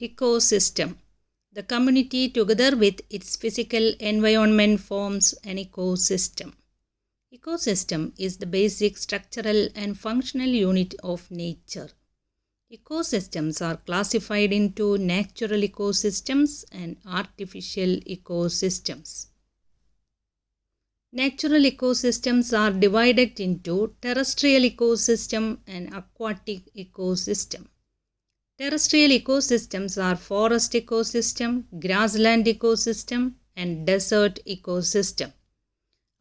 Ecosystem. The community together with its physical environment forms an ecosystem. Ecosystem is the basic structural and functional unit of nature. Ecosystems are classified into natural ecosystems and artificial ecosystems. Natural ecosystems are divided into terrestrial ecosystem and aquatic ecosystem. Terrestrial ecosystems are forest ecosystem, grassland ecosystem, and desert ecosystem.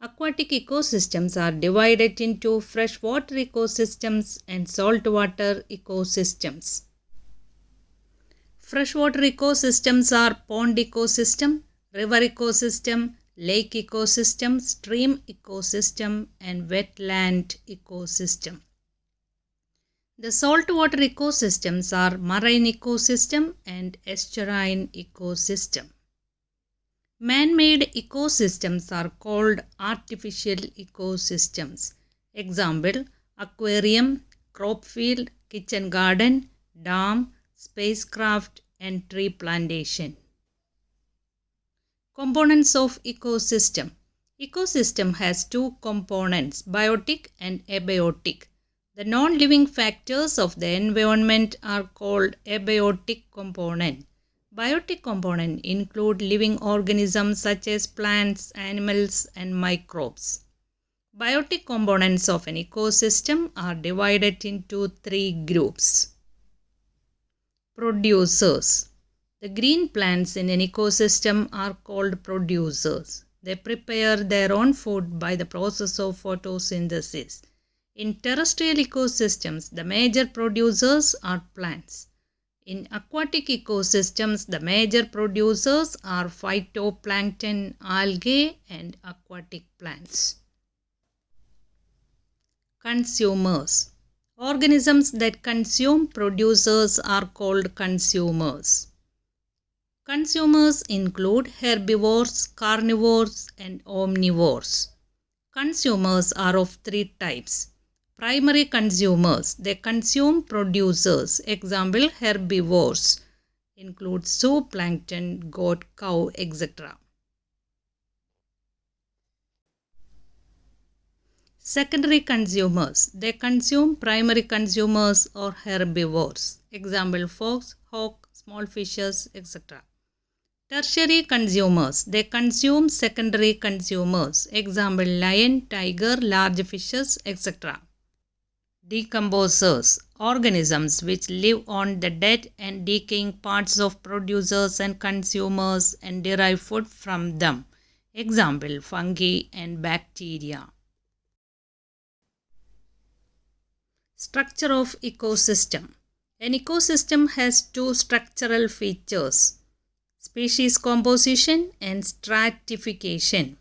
Aquatic ecosystems are divided into freshwater ecosystems and saltwater ecosystems. Freshwater ecosystems are pond ecosystem, river ecosystem, lake ecosystem, stream ecosystem, and wetland ecosystem. The saltwater ecosystems are marine ecosystem and estuarine ecosystem. Man-made ecosystems are called artificial ecosystems. Example: aquarium, crop field, kitchen garden, dam, spacecraft, and tree plantation. Components of ecosystem. Ecosystem has two components, biotic and abiotic. The non-living factors of the environment are called abiotic component. Biotic components include living organisms such as plants, animals, and microbes. Biotic components of an ecosystem are divided into three groups. Producers. The green plants in an ecosystem are called producers. They prepare their own food by the process of photosynthesis. In terrestrial ecosystems, the major producers are plants. In aquatic ecosystems, the major producers are phytoplankton, algae, and aquatic plants. Consumers. Organisms that consume producers are called consumers. Consumers include herbivores, carnivores, and omnivores. Consumers are of three types. Primary consumers, they consume producers. Example: herbivores include zooplankton, goat, cow, etc. Secondary consumers, they consume primary consumers or herbivores. Example: fox, hawk, small fishes, etc. Tertiary consumers, they consume secondary consumers. Example: lion, tiger, large fishes, etc. Decomposers, organisms which live on the dead and decaying parts of producers and consumers and derive food from them. Example: fungi and bacteria. Structure of ecosystem. An ecosystem has two structural features: species composition and stratification.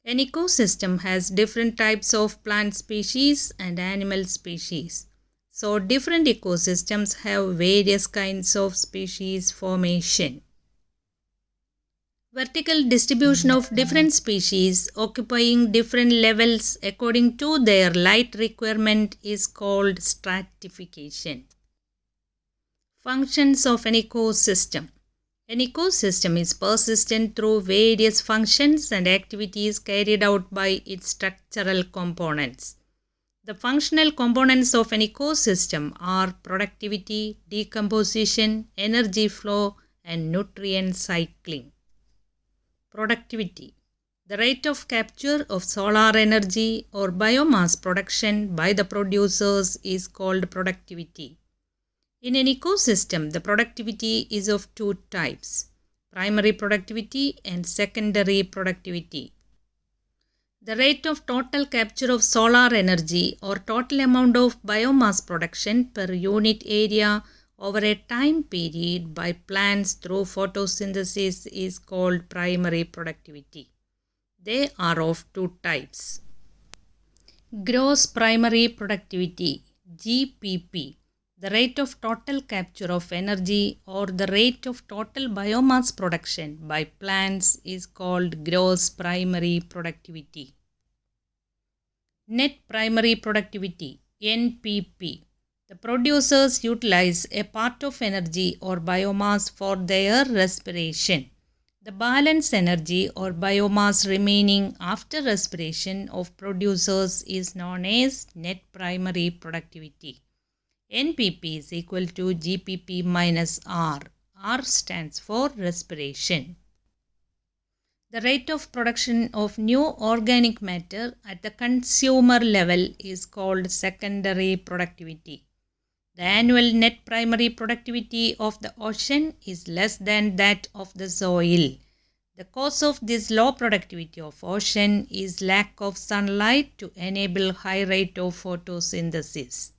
An ecosystem has different types of plant species and animal species. So, different ecosystems have various kinds of species formation. Vertical distribution of different species occupying different levels according to their light requirement is called stratification. Functions of an ecosystem. An ecosystem is persistent through various functions and activities carried out by its structural components. The functional components of an ecosystem are productivity, decomposition, energy flow, and nutrient cycling. Productivity. The rate of capture of solar energy or biomass production by the producers is called productivity. In an ecosystem, the productivity is of two types: primary productivity and secondary productivity. The rate of total capture of solar energy or total amount of biomass production per unit area over a time period by plants through photosynthesis is called primary productivity. They are of two types. Gross primary productivity, GPP. The rate of total capture of energy or the rate of total biomass production by plants is called gross primary productivity. Net primary productivity, NPP. The producers utilize a part of energy or biomass for their respiration. The balance energy or biomass remaining after respiration of producers is known as net primary productivity. NPP is equal to GPP minus R. R stands for respiration. The rate of production of new organic matter at the consumer level is called secondary productivity. The annual net primary productivity of the ocean is less than that of the soil. The cause of this low productivity of ocean is lack of sunlight to enable high rate of photosynthesis.